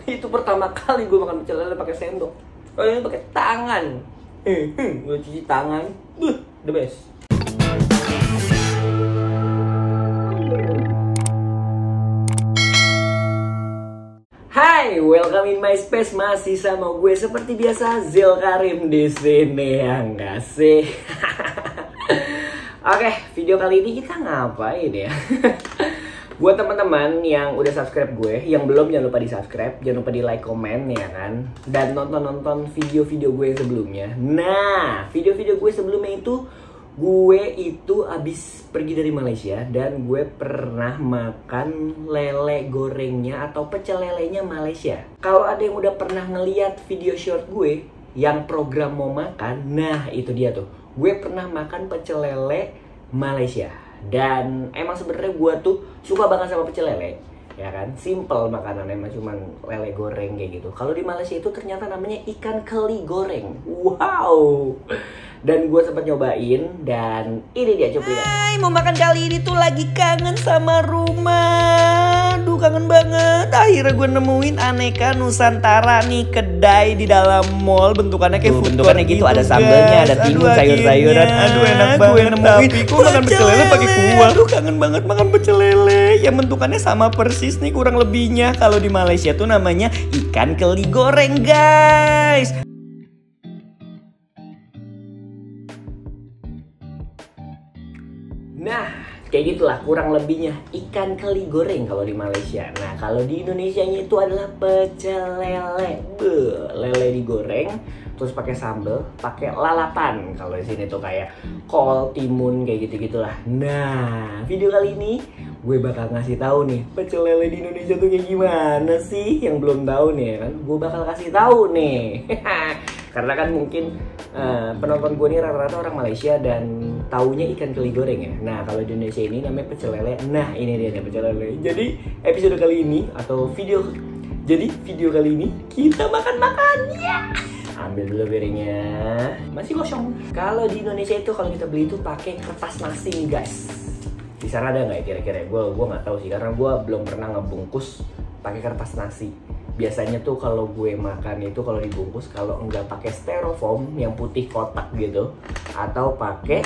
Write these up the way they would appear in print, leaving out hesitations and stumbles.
Itu pertama kali gue makan pecel lele pakai sendok. Kalau ini pakai tangan. Gue cuci tangan. The best. Hai, welcome in my space. Masih sama gue seperti biasa, Zil Karim di sini, ya nggak sih? Oke, video kali ini kita ngapain ya? Buat teman-teman yang udah subscribe gue, yang belum jangan lupa di subscribe, jangan lupa di like, komen ya kan, dan nonton video-video gue yang sebelumnya. Nah, video-video gue sebelumnya itu gue itu abis pergi dari Malaysia dan gue pernah makan lele gorengnya atau pecel lelenya Malaysia. Kalau ada yang udah pernah ngeliat video short gue yang program mau makan, nah itu dia tuh. Gue pernah makan pecel lele Malaysia. Dan emang sebenarnya gue tuh suka banget sama pecel lele, ya kan? Simple makanannya, emang cuman lele goreng kayak gitu. Kalau di Malaysia itu ternyata namanya ikan keli goreng. Wow. Dan gue sempat nyobain dan ini dia cuplikan. Hai, mau makan kali ini tuh lagi kangen sama rumah. Aduh, kangen banget. Akhirnya gue nemuin Aneka Nusantara nih, kedai di dalam mall, bentukannya kayak food bentukannya court gitu, ada sambelnya, ada timun, sayur-sayuran. Aduh, enak banget. Gue nemuin Gue makan pecel lele pakai kuah. Aduh, kangen banget makan pecel lele. Ya bentukannya sama persis nih kurang lebihnya. Kalau di Malaysia tuh namanya ikan keli goreng, guys. Nah, kayak gitulah kurang lebihnya ikan keli goreng kalau di Malaysia. Nah, kalau di Indonesianya itu adalah pecel lele. Lele digoreng, terus pakai sambal, pakai lalapan. Kalau di sini tuh kayak kol, timun, kayak gitu-gitulah. Nah, video kali ini gue bakal ngasih tahu nih pecel lele di Indonesia tuh kayak gimana sih. Yang belum tahu nih kan, gue bakal kasih tahu nih. Karena kan mungkin penonton gue ini rata-rata orang Malaysia dan taunya ikan keli goreng ya. Nah, kalau di Indonesia ini namanya pecel lele. Nah, ini dia nih pecel lele. Jadi episode kali ini atau video kali ini kita makan-makan ya. Ambil dulu piringnya. Masih kosong. Kalau di Indonesia itu kalau kita beli itu pakai kertas nasi nih, guys. Di sana ada nggak ya kira-kira? Gue nggak tahu sih karena gue belum pernah ngebungkus pakai kertas nasi. Biasanya tuh kalau gue makan itu kalau dibungkus, kalau enggak pakai styrofoam yang putih kotak gitu, atau pakai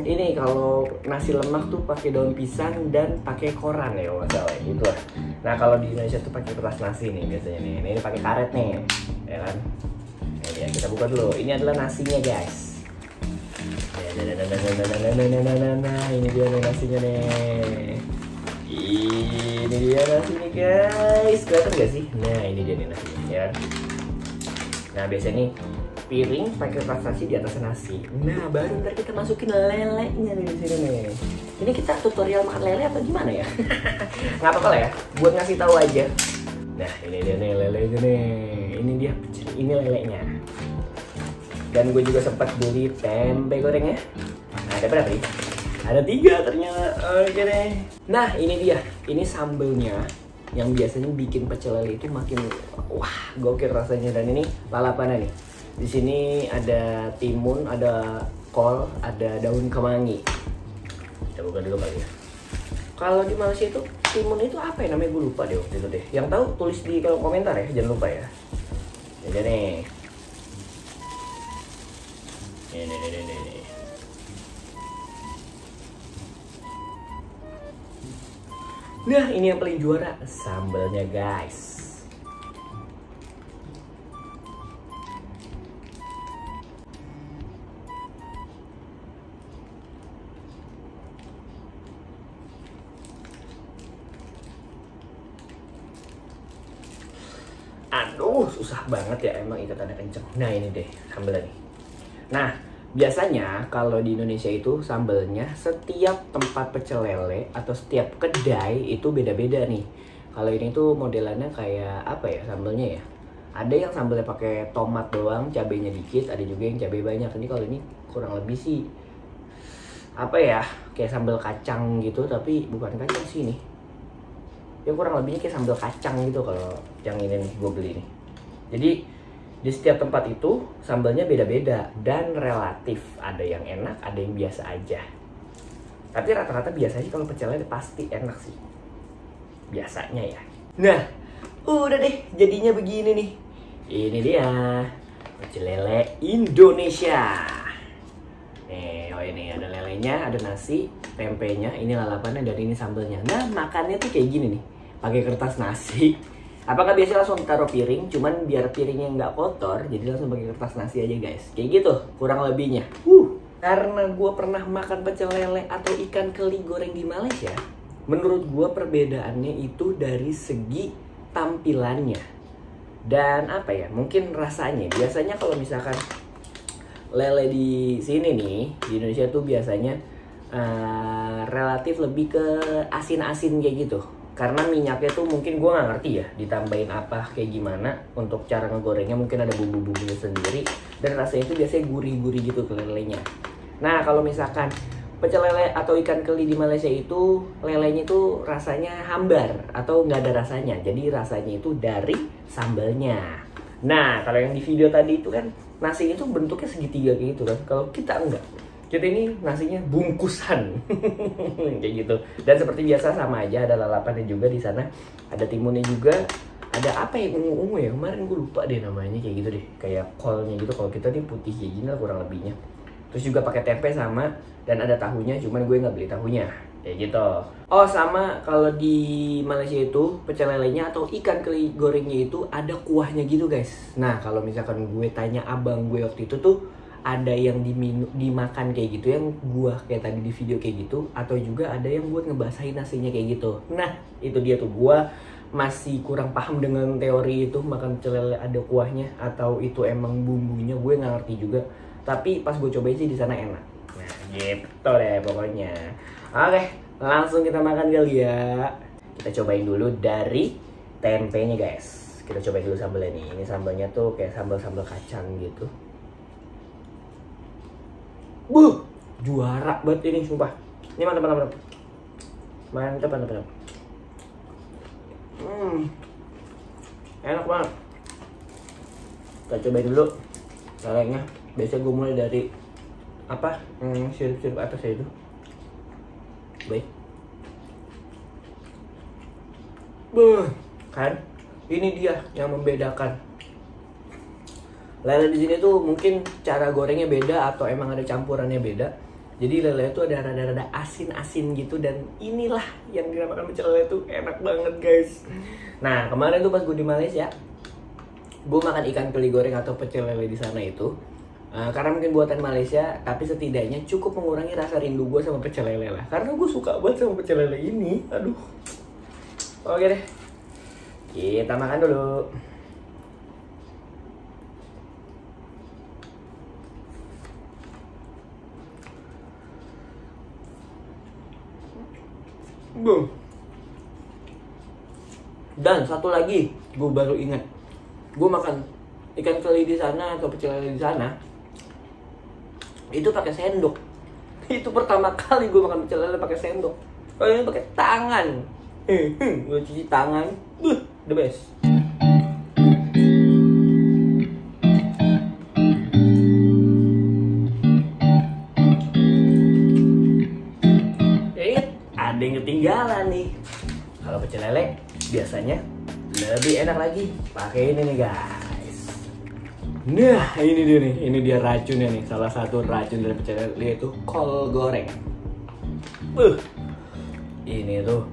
ini kalau nasi lemak tuh pakai daun pisang dan pakai koran ya kalau nggak salah gitu lah. Nah, kalau di Indonesia tuh pakai kertas nasi nih biasanya nih. Ini pakai karet nih, ya kan? Nah, ya, kita buka dulu. Ini adalah nasinya, guys. Nah, ini dia nih nasinya nih. Ini dia nasinya, guys. Kelihatan gak sih? Nah, ini dia nih nasinya ya. Nah, biasanya nih piring pakai kertas nasi di atas nasi. Nah, baru ntar kita masukin lelenya nih di sini nih. Ini kita tutorial makan lele apa gimana ya? Nggak apa-apa lah ya, buat ngasih tahu aja. Nah, ini dia nih lelenya nih. Ini dia, ini lelenya. Dan gue juga sempat beli tempe gorengnya. Nah, ada berapa nih? Ada 3 ternyata. Oke deh. Nah, ini dia. Ini sambelnya yang biasanya bikin pecel lele itu makin wah, gokil rasanya. Dan ini lalapannya nih. Di sini ada timun, ada kol, ada daun kemangi. Kita buka dulu kali ya. Kalau di Malaysia itu timun itu apa ya namanya? Gue lupa deh waktu itu deh. Yang tahu tulis di kolom komentar ya, jangan lupa ya. Jadi nih. Ini. Nah, ini yang paling juara, sambalnya, guys. Aduh, susah banget ya emang ikatannya kenceng. Nah, ini deh sambalnya nih. Nah, biasanya kalau di Indonesia itu sambelnya setiap tempat pecel lele atau setiap kedai itu beda-beda nih. Kalau ini tuh modelannya kayak apa ya sambelnya ya? Ada yang sambelnya pakai tomat doang, cabenya dikit, ada juga yang cabai banyak. Ini kalau ini kurang lebih sih apa ya? Kayak sambal kacang gitu, tapi bukan kacang sih ini. Ya kurang lebihnya kayak sambal kacang gitu kalau yang ini nih gue beli nih. Jadi di setiap tempat itu sambalnya beda-beda dan relatif, ada yang enak, ada yang biasa aja. Tapi rata-rata biasanya kalau pecel lele pasti enak sih. Biasanya ya. Nah, Udah deh, jadinya begini nih. Ini dia pecel lele Indonesia. Nih, oh ini ada lelenya, ada nasi, tempenya, ini lalapannya, dan ini sambelnya. Nah, makannya tuh kayak gini nih, pakai kertas nasi. Apakah biasanya langsung taruh piring, cuman biar piringnya nggak kotor, jadi langsung pakai kertas nasi aja guys. Kayak gitu, kurang lebihnya. Karena gue pernah makan pecel lele atau ikan keli goreng di Malaysia, menurut gue perbedaannya itu dari segi tampilannya. Dan apa ya, mungkin rasanya. Biasanya kalau misalkan lele di sini nih, di Indonesia tuh biasanya relatif lebih ke asin-asin kayak gitu. Karena minyaknya tuh mungkin gue nggak ngerti ya, ditambahin apa kayak gimana. Untuk cara ngegorengnya mungkin ada bumbu-bumbunya sendiri. Dan rasanya itu biasanya gurih-gurih gitu ke lelenya. Nah kalau misalkan pecel lele atau ikan keli di Malaysia itu, lelenya itu rasanya hambar atau nggak ada rasanya. Jadi rasanya itu dari sambalnya. Nah kalau yang di video tadi itu kan nasinya tuh bentuknya segitiga kayak gitu kan. Kalau kita enggak, kita ini nasinya bungkusan kayak gitu. Dan seperti biasa sama aja, ada lalapannya juga di sana, ada timunnya juga, ada apa ya, ungu-ungu ya, kemarin gue lupa deh namanya, kayak gitu deh, kayak kolnya gitu. Kalau kita nih putih kayak gini lah kurang lebihnya. Terus juga pakai tempe sama, dan ada tahunya, cuman gue nggak beli tahunya kayak gitu. Oh sama, kalau di Malaysia itu pecel lelenya atau ikan keli gorengnya itu ada kuahnya gitu guys. Nah kalau misalkan gue tanya abang gue waktu itu tuh, ada yang dimakan kayak gitu, yang gua kayak tadi di video kayak gitu, atau juga ada yang buat ngebasahin nasinya kayak gitu. Nah itu dia tuh, gua masih kurang paham dengan teori itu, makan pecel lele ada kuahnya atau itu emang bumbunya, gue nggak ngerti juga. Tapi pas gue cobain sih di sana enak. Nah gitu deh pokoknya. Oke, langsung kita makan kali ya. Kita cobain dulu dari tempenya guys. Kita cobain dulu sambalnya nih. Ini sambalnya tuh kayak sambal-sambal kacang gitu. Juara banget ini sumpah. Ini mantap. Enak banget. Kita cobain dulu lelenya. Biasanya gue mulai dari apa? Sirup-sirup atas ya itu. Baik. Kan? Ini dia yang membedakan. Lele di sini tuh mungkin cara gorengnya beda atau emang ada campurannya beda. Jadi lele itu ada rada-rada asin-asin gitu, dan inilah yang dinamakan pecel lele tuh enak banget guys. Nah kemarin tuh pas gue di Malaysia, gue makan ikan keli goreng atau pecel lele di sana itu. Karena mungkin buatan Malaysia, tapi setidaknya cukup mengurangi rasa rindu gue sama pecel lele lah. Karena gue suka banget sama pecel lele ini. Aduh. Oke deh, kita makan dulu. Dan satu lagi, gue baru ingat, gue makan ikan keli di sana atau pecel lele di sana itu pakai sendok. Itu pertama kali gue makan pecel lele pakai sendok. Kalau ini pakai tangan, gue cuci tangan, the best. Ada yang ketinggalan nih. Kalau pecel lele biasanya lebih enak lagi pakai ini nih guys. Nah ini dia nih, ini dia racunnya nih. Salah satu racun dari pecel lele itu kol goreng. Ini tuh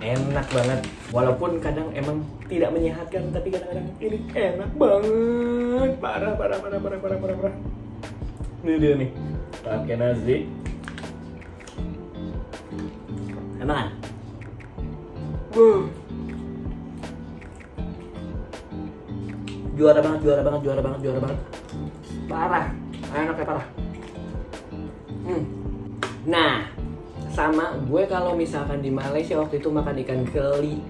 enak banget. Walaupun kadang emang tidak menyehatkan, tapi kadang-kadang ini enak banget. Parah. Ini dia nih, pakai nasi. Enak kan? Juara banget. Parah. Enaknya parah. Nah, sama gue kalau misalkan di Malaysia waktu itu makan ikan keli.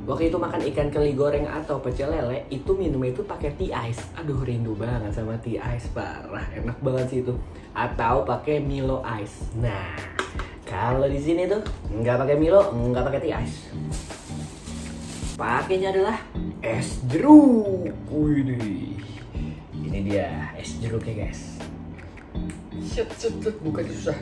Waktu itu makan ikan keli goreng atau pecel lele, itu minumnya itu pakai tea ice. Aduh, rindu banget sama tea ice, parah. Enak banget sih itu. Atau pakai Milo ice. Nah, kalau di sini tuh nggak pakai Milo, nggak pakai tea ice. Pakainya adalah es jeruk. Wih, ini dia es jeruknya guys. Set, bukan susah.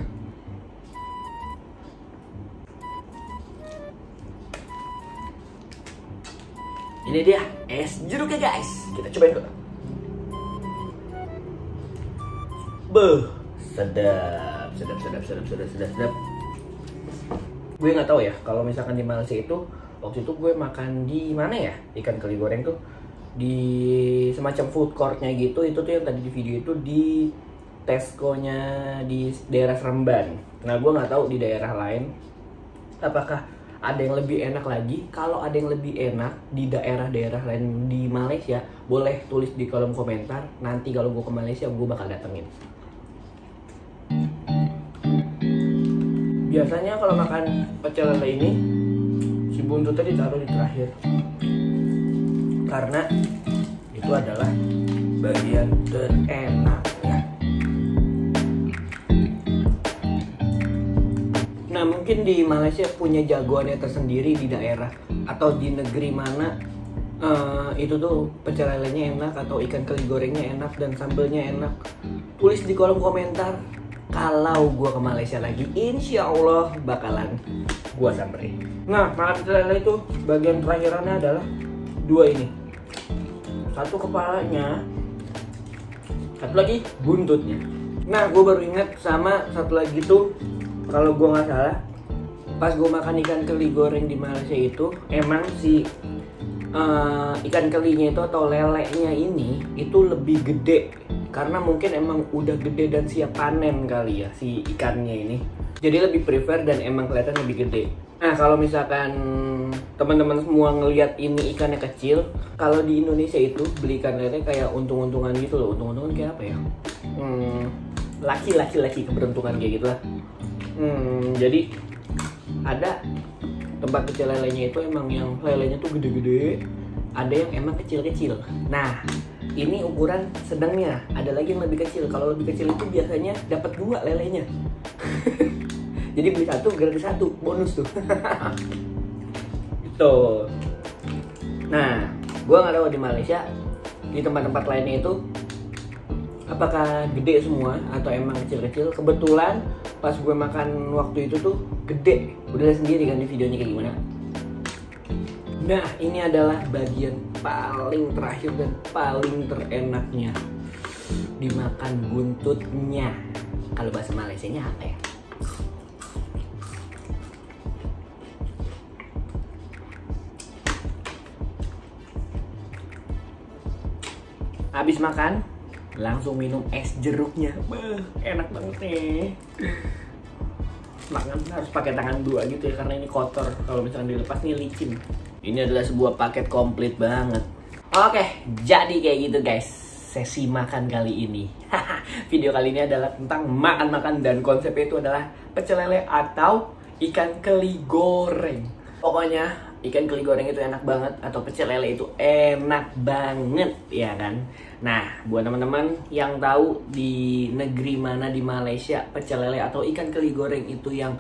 Ini dia es jeruknya guys. Kita cobain dulu. Beuh, sedap. Gue nggak tahu ya kalau misalkan di Malaysia itu, waktu itu gue makan di mana ya, ikan keli goreng tuh di semacam food courtnya gitu. Itu tuh yang tadi di video itu di Tesco-nya di daerah Seremban. Nah gue nggak tahu di daerah lain apakah ada yang lebih enak lagi. Kalau ada yang lebih enak di daerah-daerah lain di Malaysia, boleh tulis di kolom komentar. Nanti kalau gue ke Malaysia gue bakal datengin. Biasanya kalau makan pecel lele ini, si buntutnya ditaruh di terakhir, karena itu adalah bagian terenaknya. Nah mungkin di Malaysia punya jagoannya tersendiri di daerah atau di negeri mana itu tuh pecel lelenya enak atau ikan keli gorengnya enak dan sambelnya enak. Tulis di kolom komentar. Kalau gue ke Malaysia lagi, insya Allah bakalan gue samperin. Nah, makan pecel lele itu bagian terakhirannya adalah dua ini. Satu kepalanya, satu lagi buntutnya. Nah, gue baru ingat sama satu lagi tuh, kalau gue nggak salah, pas gue makan ikan keli goreng di Malaysia itu, emang si ikan kelinya itu atau lelenya ini itu lebih gede. Karena mungkin emang udah gede dan siap panen kali ya si ikannya ini. Jadi lebih prefer dan emang kelihatan lebih gede. Nah kalau misalkan teman-teman semua ngelihat ini ikannya kecil, kalau di Indonesia itu beli ikan lele kayak untung-untungan gitu loh. Untung-untungan kayak apa ya? Laki-laki keberuntungan kayak gitu lah. Jadi ada tempat pecel lelenya itu emang yang lelenya tuh gede-gede, ada yang emang kecil-kecil. Nah ini ukuran sedangnya, ada lagi yang lebih kecil. Kalau lebih kecil itu biasanya dapat 2 lelenya. Jadi beli satu gratis satu, bonus tuh. Gitu. Nah, gue nggak tahu di Malaysia, di tempat-tempat lainnya itu apakah gede semua atau emang kecil-kecil. Kebetulan pas gue makan waktu itu tuh gede. Udah lihat sendiri kan di videonya kayak gimana. Nah, ini adalah bagian paling terakhir dan paling terenaknya. Dimakan buntutnya. Kalau bahasa Malaysianya apa ya? Habis makan, langsung minum es jeruknya. Beuh, enak banget nih. Makan harus pakai tangan 2 gitu ya, karena ini kotor. Kalau misalkan dilepas nih licin. Ini adalah sebuah paket komplit banget. Oke, jadi kayak gitu guys sesi makan kali ini. Video kali ini adalah tentang makan-makan dan konsepnya itu adalah pecel lele atau ikan keli goreng. Pokoknya ikan keli goreng itu enak banget atau pecel lele itu enak banget ya kan. Nah, buat teman-teman yang tahu di negeri mana di Malaysia pecel lele atau ikan keli goreng itu yang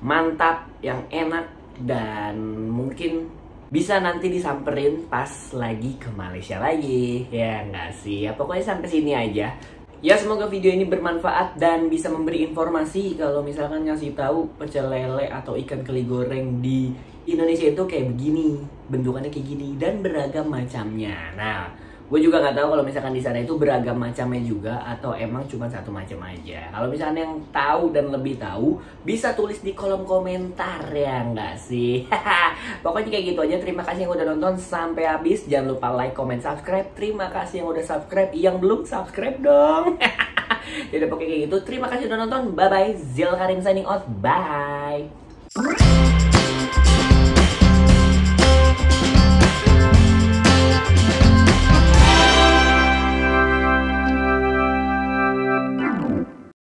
mantap, yang enak dan mungkin bisa nanti disamperin pas lagi ke Malaysia lagi. Ya nggak sih? Ya pokoknya sampai sini aja. Ya semoga video ini bermanfaat dan bisa memberi informasi kalau misalkan ngasih tahu pecel lele atau ikan keli goreng di Indonesia itu kayak begini, bentukannya kayak gini dan beragam macamnya. Nah, gue juga nggak tahu kalau misalkan di sana itu beragam macamnya juga atau emang cuma satu macam aja. Kalau misalkan yang tahu dan lebih tahu bisa tulis di kolom komentar ya nggak sih? Pokoknya kayak gitu aja. Terima kasih yang udah nonton sampai habis. Jangan lupa like, comment, subscribe. Terima kasih yang udah subscribe. Yang belum subscribe dong. Jadi pokoknya kayak gitu. Terima kasih udah nonton. Bye bye. Zil Karim signing out. Bye.